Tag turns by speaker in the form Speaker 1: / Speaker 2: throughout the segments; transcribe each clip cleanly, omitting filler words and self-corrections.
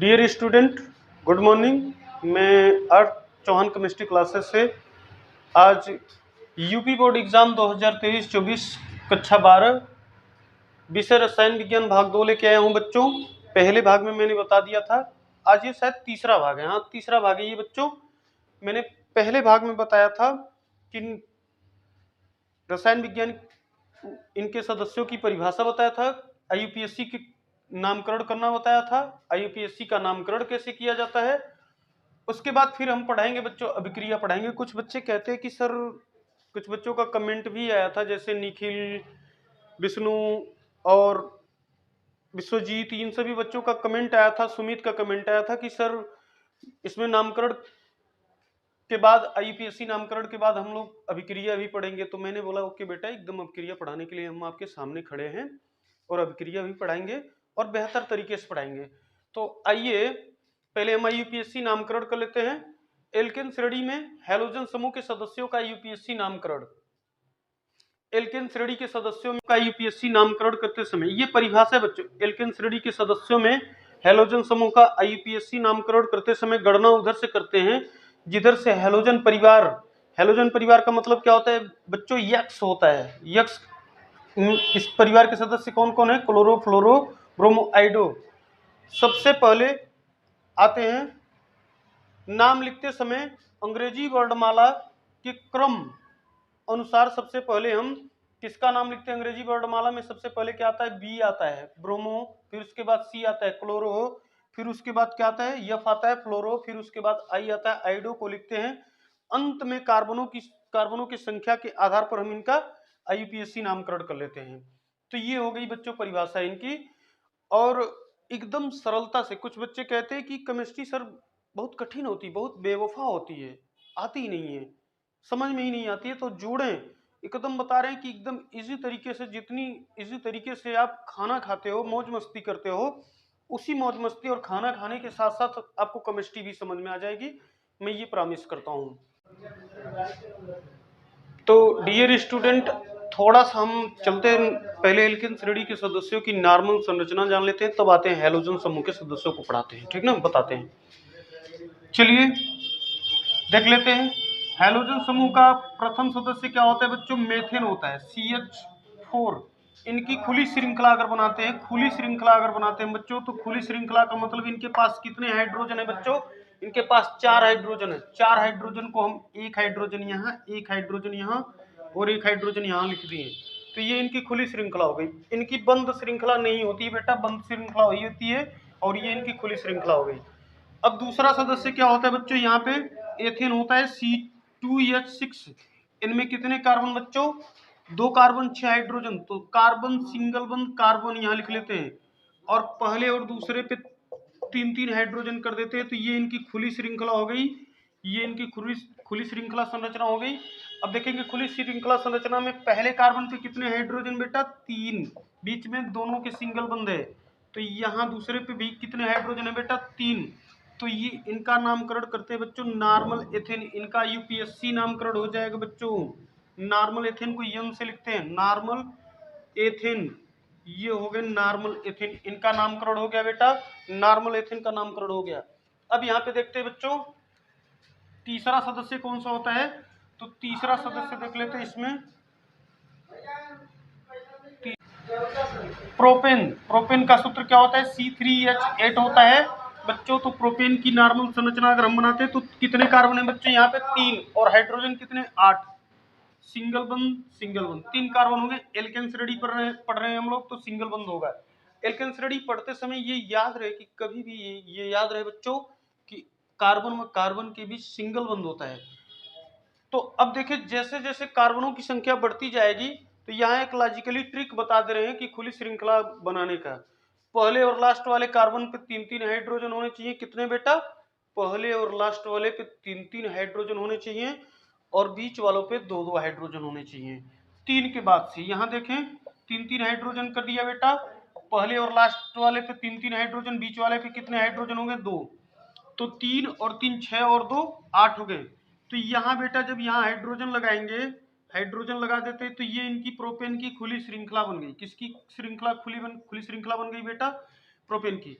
Speaker 1: Dear student, good morning. मैं अर्थ Chauhan chemistry classes से आज यूपी बोर्ड एग्जाम 2023-24 कक्षा 12 विषय रसायन विज्ञान भाग 2 लेके आया हूँ बच्चों। पहले भाग में मैंने बता दिया था, आज ये शायद तीसरा भाग है। हाँ, तीसरा भाग है ये बच्चों। मैंने पहले भाग में बताया था कि रसायन विज्ञान इनके सदस्यों की परिभाषा बताया था, आईयूपीएससी की नामकरण करना बताया था, आईयूपीएससी का नामकरण कैसे किया जाता है। उसके बाद फिर हम पढ़ाएंगे बच्चों, अभिक्रिया पढ़ाएंगे। कुछ बच्चे कहते हैं कि सर, कुछ बच्चों का कमेंट भी आया था, जैसे निखिल, विष्णु और विश्वजीत, इन सभी बच्चों का कमेंट आया था। सुमित का कमेंट आया था कि सर इसमें नामकरण के बाद, आईयूपीएससी नामकरण के बाद हम लोग अभिक्रिया भी पढ़ेंगे। तो मैंने बोला ओके बेटा, एकदम अभिक्रिया पढ़ाने के लिए हम आपके सामने खड़े हैं और अभिक्रिया भी पढ़ाएंगे और बेहतर तरीके से पढ़ाएंगे। तो आइए पहले हम आईयूपीएससी नामकरण कर लेते हैं। एल्केन श्रेणी में हैलोजन समूह के सदस्यों का आईयूपीएससी नामकरण। एल्केन श्रेणी के सदस्यों का आईयूपीएससी नामकरण करते समय, ये परिभाषा है बच्चों। एल्केन श्रेणी के सदस्यों में हैलोजन समूह का आईयूपीएससी नामकरण करते समय गणना उधर से करते हैं जिधर से हैलोजन परिवार। हैलोजन परिवार का मतलब क्या होता है बच्चों? यक्स होता है। यक्स, इस परिवार के सदस्य कौन कौन है? क्लोरो, फ्लोरो, ब्रोमो, आइडो। सबसे पहले आते हैं, नाम लिखते समय अंग्रेजी वर्णमाला के क्रम अनुसार सबसे पहले हम किसका नाम लिखते हैं? अंग्रेजी वर्णमाला में सबसे पहले क्या आता है? बी आता है, ब्रोमो। फिर उसके बाद सी आता है, क्लोरो। फिर उसके बाद क्या आता है? एफ आता है, फ्लोरो। फिर उसके बाद आई आता है, आइडो को लिखते हैं। अंत में कार्बनों की संख्या के आधार पर हम इनका आईयूपीएससी नामकरण कर लेते हैं। तो ये हो गई बच्चों परिभाषा इनकी। और एकदम सरलता से, कुछ बच्चे कहते हैं कि केमिस्ट्री सर बहुत कठिन होती है, बहुत बेवफा होती है, आती ही नहीं है, समझ में ही नहीं आती है। तो जोड़ें, एकदम बता रहे हैं कि एकदम इजी तरीके से, जितनी इजी तरीके से आप खाना खाते हो, मौज मस्ती करते हो, उसी मौज मस्ती और खाना खाने के साथ साथ आपको केमिस्ट्री भी समझ में आ जाएगी, मैं ये प्रॉमिस करता हूँ। तो डियर स्टूडेंट, थोड़ा सा हम चलते हैं, पहले एल्केन श्रेणी के सदस्यों की नॉर्मल संरचना जान लेते हैं, तब आते हैं हैलोजन समूह के सदस्यों को पढ़ाते हैं, ठीक ना, बताते हैं। चलिए देख लेते हैं। हैलोजन समूह का प्रथम सदस्य क्या होता है बच्चों? मेथेन होता है, CH4। इनकी खुली श्रृंखला अगर बनाते हैं, खुली श्रृंखला अगर बनाते हैं बच्चों, तो खुली श्रृंखला का मतलब इनके पास कितने हाइड्रोजन है बच्चों? इनके पास 4 हाइड्रोजन है। 4 हाइड्रोजन को हम एक हाइड्रोजन यहाँ, एक हाइड्रोजन यहाँ और एक हाइड्रोजन यहाँ लिख दिए, तो ये इनकी खुली श्रृंखला हो गई। इनकी बंद श्रृंखला नहीं होती बेटा, बंद श्रृंखला हुई होती है, और ये इनकी खुली श्रृंखला हो गई। अब दूसरा सदस्य क्या होता है बच्चों? यहाँ पे एथेन होता है, C2H6। इनमें कितने कार्बन बच्चों? 2 कार्बन, 6 हाइड्रोजन। तो कार्बन सिंगल बंद कार्बन यहाँ लिख लेते हैं, और पहले और दूसरे पे 3-3 हाइड्रोजन कर देते हैं, तो ये इनकी खुली श्रृंखला हो गई। ये इनकी खुली श्रृंखला संरचना हो गई। अब देखेंगे खुली श्रृंखला संरचना में पहले कार्बन पे कितने हाइड्रोजन बेटा? 3। बीच में दोनों के सिंगल बंद है, तो यहाँ दूसरे पे भी कितने हाइड्रोजन है बेटा? 3। तो ये इनका नामकरण करते हैं बच्चों नॉर्मल एथेन। इनका यूपीएससी नामकरण हो जाएगा बच्चों। नॉर्मल एथेन को एन से लिखते हैं, नॉर्मल एथेन। ये हो गए नॉर्मल एथेन, इनका नामकरण हो गया बेटा, नॉर्मल एथेन का नामकरण हो गया। अब यहाँ पे देखते हैं बच्चों, तीसरा सदस्य कौन सा होता है? तो तीसरा सदस्य देख लेते हैं इसमें, प्रोपेन। प्रोपेन का सूत्र क्या होता है? C3H8 होता है बच्चों। तो प्रोपेन की नॉर्मल संरचना अगर हम बनाते हैं तो कितने कार्बन है बच्चों? यहाँ पे 3, और हाइड्रोजन कितने? 8। सिंगल बंद, सिंगल बंद, 3 कार्बन होंगे। एल्केन श्रेणी पढ़ रहे हैं हम लोग, तो सिंगल बंद होगा। एल्केन श्रेणी पढ़ते समय ये याद रहे कि कभी भी ये याद रहे बच्चों कि कार्बन में कार्बन के बीच सिंगल बंद होता है। तो अब देखिए, जैसे जैसे कार्बनों की संख्या बढ़ती जाएगी, तो यहाँ एक लॉजिकली ट्रिक बता दे रहे हैं कि खुली श्रृंखला बनाने का। पहले और लास्ट वाले कार्बन पे 3-3 हाइड्रोजन होने चाहिए। कितने बेटा? पहले और लास्ट वाले पे 3-3 हाइड्रोजन होने चाहिए, और बीच वालों पे 2-2 हाइड्रोजन होने चाहिए। 3 के बाद से यहाँ देखें, 3-3 हाइड्रोजन कर दिया बेटा। पहले और लास्ट वाले पे 3-3 हाइड्रोजन, बीच वाले पे कितने हाइड्रोजन होंगे? 2। तो 3 और 3 6 और 2 8 हो गए। तो यहाँ बेटा जब यहाँ हाइड्रोजन लगाएंगे, हाइड्रोजन लगा देते, तो ये इनकी प्रोपेन की खुली श्रृंखला बन गई। किसकी श्रृंखला? खुली श्रृंखला बन गई बेटा, प्रोपेन की।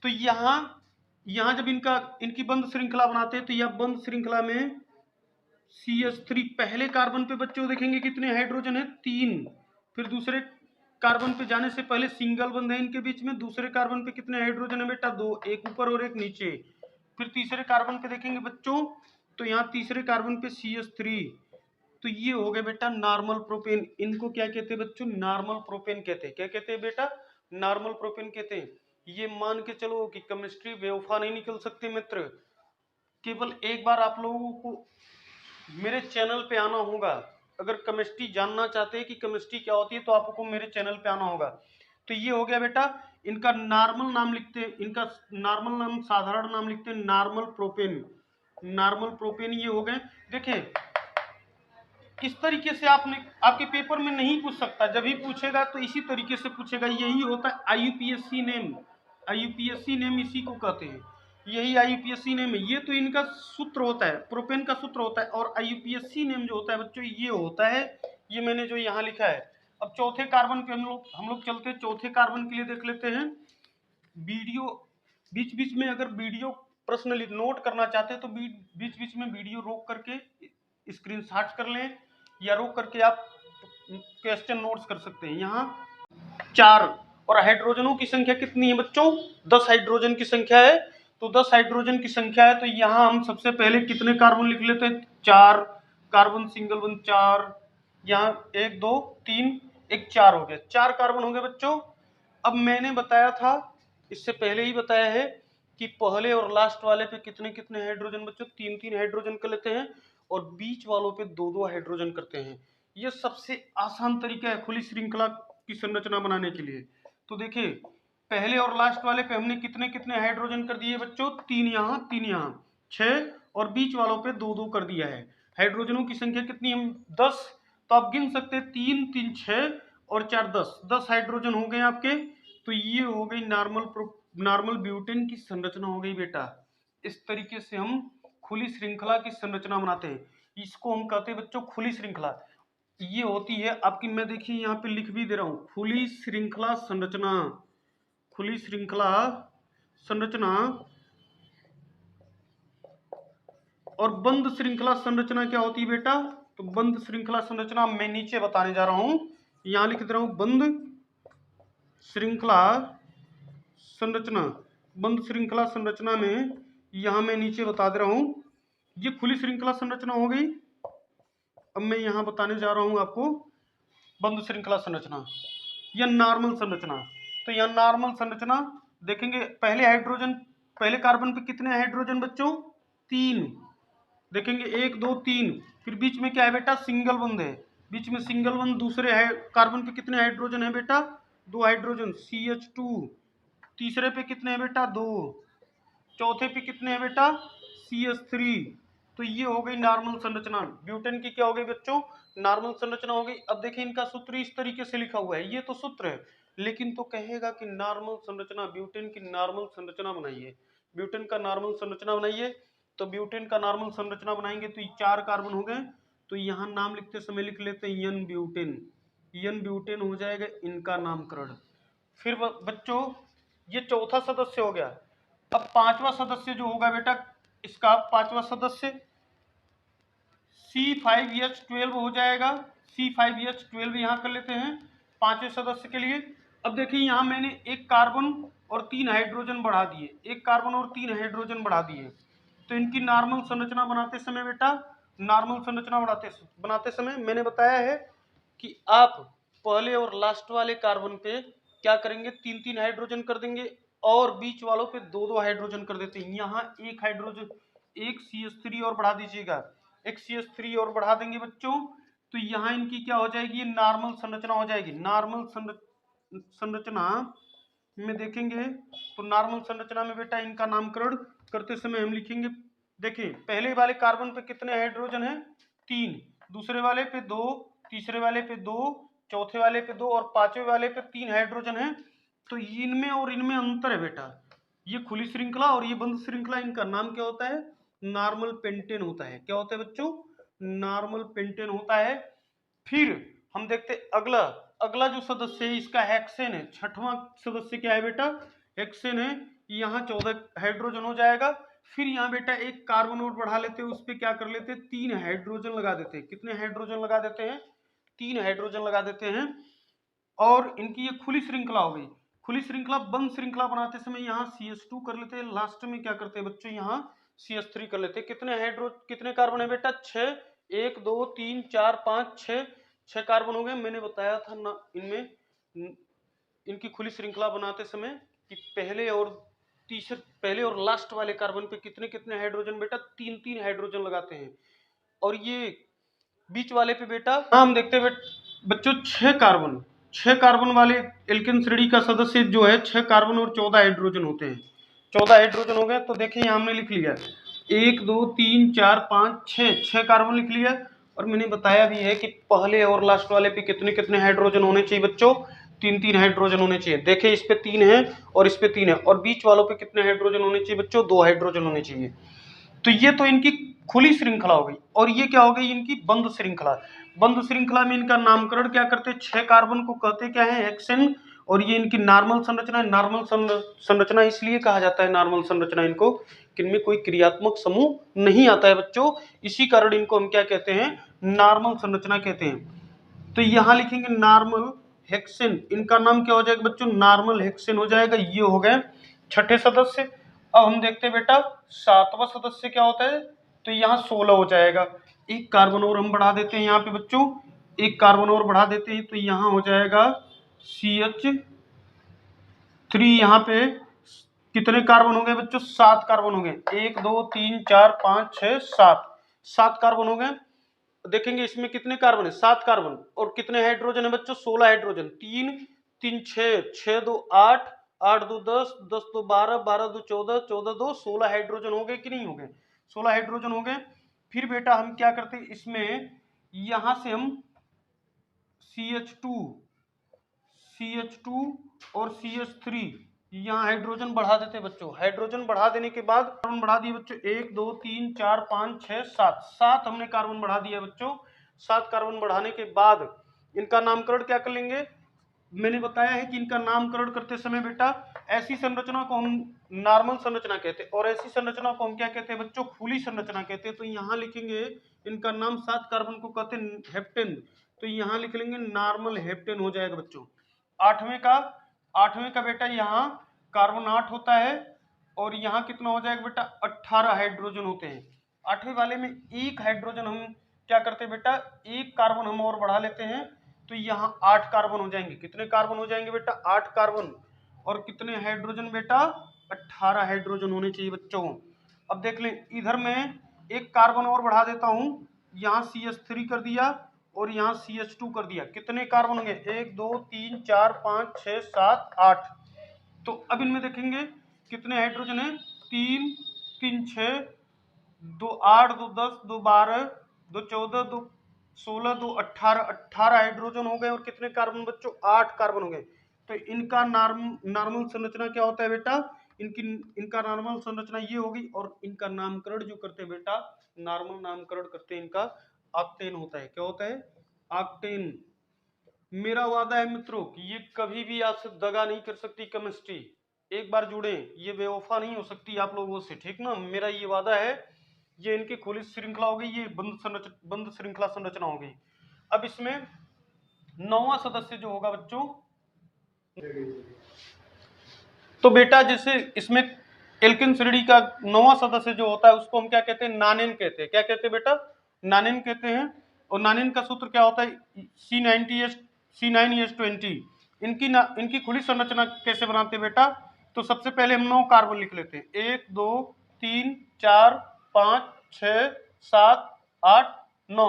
Speaker 1: तो यहाँ यहाँ जब इनकी बंद श्रृंखला बनाते हैं तो यह बंद श्रृंखला में CH3 पहले कार्बन पे बच्चों देखेंगे कितने हाइड्रोजन है, 3। फिर दूसरे कार्बन पे जाने से पहले सिंगल बंध है इनके बीच में, दूसरे कार्बन पे कितने हाइड्रोजन है बेटा, 2, एक ऊपर और एक नीचे। फिर तीसरे कार्बन पे देखेंगे बच्चों तो यहाँ तीसरे कार्बन पे CH3, तो ये हो गए बेटा नॉर्मल प्रोपेन। इनको क्या कहते हैं बच्चों, नॉर्मल प्रोपेन कहते हैं। क्या कहते हैं बेटा, नॉर्मल प्रोपेन कहते हैं। ये मान के चलो कि केमिस्ट्री बेवफा नहीं निकल सकते मित्र। केवल एक बार आप लोगों को मेरे चैनल पे आना होगा। अगर केमिस्ट्री जानना चाहते हैं कि केमिस्ट्री क्या होती है तो आपको मेरे चैनल पे आना होगा। तो ये हो गया बेटा, इनका नॉर्मल नाम लिखते हैं, इनका नॉर्मल नाम, साधारण नाम लिखते हैं नॉर्मल प्रोपेन। नॉर्मल प्रोपेन ये हो गए। देखिए इस तरीके से आपके पेपर में नहीं पूछ सकता, जब भी पूछेगा तो इसी तरीके से पूछेगा। यही होता है IUPAC नेम। IUPAC नेम इसी को कहते हैं, यही IUPAC नेम है। ये तो इनका सूत्र होता है, प्रोपेन का सूत्र होता है। और IUPAC नेम जो होता है बच्चों ये होता है, ये मैंने जो यहाँ लिखा है। अब चौथे कार्बन पे हम लोग चलते हैं। चौथे कार्बन के लिए देख लेते हैं। वीडियो बीच बीच में अगर वीडियो प्रश्न नोट करना चाहते हैं तो बीच बीच में वीडियो रोक करके स्क्रीनशॉट कर लें, या रोक करके आप क्वेश्चन नोट्स कर सकते हैं। यहाँ 4 और हाइड्रोजनों की संख्या कितनी है बच्चों, 10 हाइड्रोजन की संख्या है। तो 10 हाइड्रोजन की संख्या है तो यहाँ हम सबसे पहले कितने कार्बन लिख लेते हैं, 4 कार्बन, सिंगल वन 4, यहाँ 1 2 3 1 4 हो गया, 4 कार्बन हो गए बच्चों। अब मैंने बताया था, इससे पहले ही बताया है कि पहले और लास्ट वाले पे कितने कितने हाइड्रोजन बच्चों, 3 हाइड्रोजन कर लेते हैं, और बीच वालों पे 2 हाइड्रोजन करते हैं। ये सबसे आसान तरीका है खुली श्रृंखला की संरचना बनाने के लिए। तो देखिए पहले और लास्ट वाले पे हमने कितने कितने हाइड्रोजन कर दिए बच्चों, 3 यहाँ 3 यहाँ 6, और बीच वालों पे 2 कर दिया है। हाइड्रोजनों की संख्या कितनी है, 10। तो आप गिन सकते हैं 3 3 6 और 4 10 हाइड्रोजन हो गए आपके। तो ये हो गई नॉर्मल ब्यूटेन की संरचना हो गई बेटा। इस तरीके से हम खुली श्रृंखला की संरचना बनाते हैं। इसको हम कहते हैं बच्चों खुली श्रृंखला। ये होती है आपकी, मैं देखिए यहाँ पे लिख भी दे रहा हूँ, खुली श्रृंखला संरचना। खुली श्रृंखला संरचना और बंद श्रृंखला संरचना क्या होती है बेटा, तो बंद श्रृंखला संरचना मैं नीचे बताने जा रहा हूं। यहां लिख दे रहा हूं बंद श्रृंखला संरचना। बंद श्रृंखला संरचना में यहां मैं नीचे बता दे रहा हूं, ये खुली श्रृंखला संरचना हो गई। अब मैं यहां बताने जा रहा हूं आपको बंद श्रृंखला संरचना या नॉर्मल संरचना। तो यह नॉर्मल संरचना देखेंगे, पहले कार्बन पे कितने हाइड्रोजन बच्चों, 3 देखेंगे, 1 2 3। फिर बीच में क्या है बेटा, सिंगल बंध है, बीच में सिंगल बंध। दूसरे कार्बन पे कितने हाइड्रोजन है बेटा, 2 हाइड्रोजन CH2। तीसरे पे कितने हैं बेटा, 2। चौथे पे कितने हैं बेटा, CH3। तो ये हो गई नॉर्मल संरचना। ब्यूटेन की क्या हो गई बच्चों, नॉर्मल संरचना हो गई। अब देखिए इनका सूत्र इस तरीके से लिखा हुआ है, ये तो सूत्र है, लेकिन तो कहेगा कि नॉर्मल संरचना, ब्यूटेन की नॉर्मल संरचना बनाइए, ब्यूटेन का नॉर्मल संरचना बनाइए। तो ब्यूटेन का नॉर्मल संरचना बनाएंगे तो ये 4 कार्बन हो गए। तो यहाँ नाम लिखते समय लिख लेते हैं एन ब्यूटेन। एन ब्यूटेन हो जाएगा इनका नामकरण। फिर बच्चों ये चौथा सदस्य हो गया। अब पांचवा सदस्य जो होगा बेटा, इसका पांचवा सदस्य C5H12 हो जाएगा। C5H12 यहाँ कर लेते हैं पांचवें सदस्य के लिए। अब देखिए यहाँ मैंने 1 कार्बन और 3 हाइड्रोजन बढ़ा दिए, 1 कार्बन और 3 हाइड्रोजन बढ़ा दिए। तो इनकी नॉर्मल संरचना बनाते समय बेटा, नॉर्मल संरचना बनाते समय मैंने बताया है कि आप पहले और लास्ट वाले कार्बन पे क्या करेंगे, 3 3 हाइड्रोजन कर देंगे, और बीच वालों पे 2 2 हाइड्रोजन कर देते हैं। यहाँ 1 हाइड्रोजन, 1 CH3 और बढ़ा दीजिएगा, 1 CH3 और बढ़ा देंगे बच्चों। तो यहाँ इनकी क्या हो जाएगी, नॉर्मल संरचना हो जाएगी। नॉर्मल संरचना में देखेंगे तो नॉर्मल संरचना में बेटा इनका नामकरण करते समय हम लिखेंगे, देखिए पहले वाले कार्बन पे कितने हाइड्रोजन है, 3, दूसरे वाले पे 2, तीसरे वाले पे 2, चौथे वाले पे 2 और पांचवें वाले पे 3 हाइड्रोजन है। तो इनमें और इनमें अंतर है बेटा। ये खुली श्रृंखला और ये बंद श्रृंखला, इनका नाम क्या होता है, नॉर्मल पेंटेन होता है। क्या होता है बच्चों, नॉर्मल पेंटेन होता है। फिर हम देखते अगला अगला जो सदस्य है इसका हेक्सेन है। छठवां सदस्य क्या है बेटा, हेक्सेन है। यहाँ 14 हाइड्रोजन हो जाएगा। फिर यहाँ बेटा एक कार्बन और बढ़ा लेते हैं, उस पर क्या कर लेते हैं, 3 हाइड्रोजन लगा देते हैं। कितने हाइड्रोजन लगा देते हैं, 3 हाइड्रोजन लगा देते हैं। और इनकी ये खुली श्रृंखला हो गई। खुली श्रृंखला बंद श्रृंखला बनाते समय यहाँ CH2 कर लेते हैं, लास्ट में क्या करते हैं बच्चों, यहाँ CH3 कर लेते हैं। कितने कार्बन है बेटा, 6, 1 2 3 4 5 6 कार्बन हो गए। मैंने बताया था ना इनमें इनकी खुली श्रृंखला बनाते समय कि पहले और लास्ट वाले कार्बन पे कितने कितने हाइड्रोजन बेटा, 3 हाइड्रोजन लगाते हैं। और ये बीच वाले पे बेटा हम देखते हैं बच्चों 6 कार्बन वाले एल्केन श्रेणी का सदस्य जो है 6 कार्बन और 14 हाइड्रोजन होते हैं। 14 हाइड्रोजन हो गए। तो देखिए यहाँ हमने लिख लिया 1 2 3 4 5 6 कार्बन लिख लिया। और मैंने बताया भी है कि पहले और लास्ट वाले पे कितने कितने हाइड्रोजन होने चाहिए बच्चों, 3 हाइड्रोजन होने चाहिए। देखिए इस पे 3 है और इस पे 3 है। और बीच वालों पे कितने हाइड्रोजन होने चाहिए बच्चों, 2 हाइड्रोजन होने चाहिए। तो ये तो इनकी खुली श्रृंखला हो गई। और ये क्या हो गई, इनकी बंद श्रृंखला। बंद श्रृंखला में इनका नामकरण क्या करते हैं, 6 कार्बन को कहते क्या है, हेक्सेन। और ये इनकी नॉर्मल संरचना है। नॉर्मल संरचना इसलिए कहा जाता है नॉर्मल संरचना इनको कि इनमें कोई क्रियात्मक समूह नहीं आता है बच्चों, इसी कारण इनको हम क्या कहते हैं, नॉर्मल संरचना कहते हैं। तो यहां लिखेंगे नॉर्मल हेक्सेन, इनका नाम क्या हो जाएगा बच्चों, नॉर्मल हेक्सेन हो जाएगा। ये हो गए छठे सदस्य। अब हम देखते हैं बेटा 7वां सदस्य क्या होता है, तो यहाँ 16 हो जाएगा। एक कार्बन और हम बढ़ा देते हैं यहाँ पे बच्चों, एक कार्बन और बढ़ा देते हैं तो यहाँ हो जाएगा CH3। यहाँ पे कितने कार्बन हो गए बच्चों, 7 कार्बन हो गए। 1 2 3 4 5 6 7 कार्बन हो गए। देखेंगे इसमें कितने कार्बन है, 7 कार्बन। और कितने हाइड्रोजन है बच्चों, 16 हाइड्रोजन। 3 3 6 6 2 8 8 2 10 10 2 12 12 2 14 14 2 16 हाइड्रोजन हो गए कि नहीं हो गए, 16 हाइड्रोजन हो गए। फिर बेटा हम क्या करते हैं, इसमें यहां से हम CH2 और CH3 यहाँ हाइड्रोजन बढ़ा देते बच्चों। हाइड्रोजन बढ़ा देने के बाद कार्बन बढ़ा दिए बच्चों, 1 2 3 4 5 6 7 हमने कार्बन बढ़ा दिया बच्चों। 7 कार्बन बढ़ाने के बाद इनका नामकरण क्या कर लेंगे, मैंने बताया है कि इनका नामकरण करते समय बेटा ऐसी संरचना को हम नॉर्मल संरचना कहते हैं और ऐसी संरचना को हम क्या कहते हैं बच्चों, खुली संरचना कहते हैं। तो यहाँ लिखेंगे इनका नाम 7 कार्बन को कहते हैं हेप्टेन। तो यहाँ लिख लेंगे नॉर्मल हेप्टेन हो जाएगा बच्चों। आठवें का बेटा यहाँ कार्बन 8 होता है और यहाँ कितना हो जाएगा बेटा, 18 हाइड्रोजन होते हैं। 8वें वाले में एक हाइड्रोजन हम क्या करते हैं बेटा, एक कार्बन हम और बढ़ा लेते हैं तो यहाँ 8 कार्बन हो जाएंगे। कितने कार्बन हो जाएंगे बेटा, 8 कार्बन। और कितने हाइड्रोजन बेटा, 18 हाइड्रोजन होने चाहिए बच्चों। अब देख लें इधर मैं एक कार्बन और बढ़ा देता हूं, यहाँ CH3 कर दिया और यहाँ CH2 कर दिया। कितने कार्बन होंगे, 1 2 3 4 5 6 7 8। तो अब इनमें देखेंगे कितने हाइड्रोजन है, 3 3 6 2 8 2 10 2 12 2 14 2 16 2 18 हाइड्रोजन हो गए। और कितने कार्बन बच्चों, 8 कार्बन हो गए। तो इनका नॉर्मल संरचना क्या होता है बेटा, इनका नॉर्मल संरचना ये होगी। और इनका नामकरण जो करते हैं बेटा, नॉर्मल नामकरण करते हैं इनका ऑक्टेन होता है। क्या होता है, ऑक्टेन। मेरा वादा है मित्रों कि ये कभी भी आपसे दगा नहीं कर सकती केमिस्ट्री। एक बार जुड़े, ये बेवफा नहीं हो सकती आप लोगों से, ठीक ना, मेरा ये वादा है। ये इनकी खुली श्रृंखला हो गई, ये बंद श्रृंखला संरचना हो गई। अब इसमें 9वां सदस्य जो होगा बच्चों, तो बेटा जैसे इसमें एल्केन श्रेणी का 9वां सदस्य जो होता है उसको हम क्या कहते हैं, नानेन कहते हैं। क्या कहते हैं बेटा, नानेन कहते हैं। और नानेन का सूत्र क्या होता है, C9H20। इनकी खुली संरचना कैसे बनाते हैं बेटा, तो सबसे पहले हम 9 कार्बन लिख लेते हैं, 1 2 3 4 5 6 7 8 9।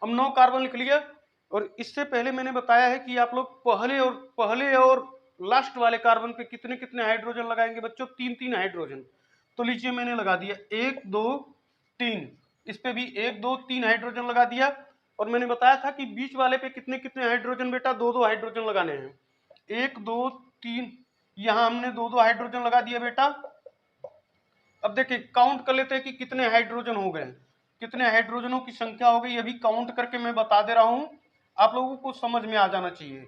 Speaker 1: अब 9 कार्बन लिख लिया। और इससे पहले मैंने बताया है कि आप लोग पहले और लास्ट वाले कार्बन पे कितने कितने हाइड्रोजन लगाएंगे बच्चों, 3 हाइड्रोजन। तो लीजिए मैंने लगा दिया 1 2 3, इस पे भी 1 2 3 हाइड्रोजन लगा दिया। और मैंने बताया था कि बीच वाले पे कितने कितने हाइड्रोजन बेटा, 2 हाइड्रोजन लगाने हैं। 1 2 3, यहां हमने 2 हाइड्रोजन लगा दिया बेटा। अब देखिए काउंट कर लेते हैं कि कितने हाइड्रोजन हो गए, कितने हाइड्रोजनों की संख्या हो गई। अभी काउंट करके मैं बता दे रहा हूं, आप लोगों को समझ में आ जाना चाहिए।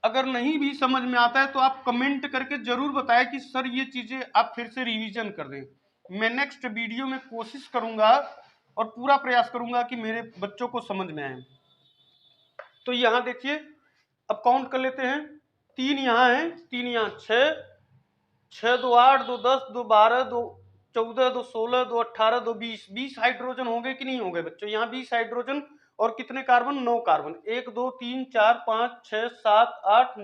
Speaker 1: अगर नहीं भी समझ में आता है तो आप कमेंट करके जरूर बताएं कि सर ये चीजें आप फिर से रिवीजन कर दें। मैं नेक्स्ट वीडियो में कोशिश करूंगा और पूरा प्रयास करूंगा कि मेरे बच्चों को समझ में आए। तो यहाँ देखिए, अब काउंट कर लेते हैं। 3 यहाँ है, 3 यहाँ, 6, 6 2 8 2 10 2 12 2 14 2 16 2 18 2 20, 20 हाइड्रोजन हो गए कि नहीं हो गए बच्चों? यहाँ 20 हाइड्रोजन और कितने कार्बन? 9 कार्बन। 1 2 3 4 5 6 7 8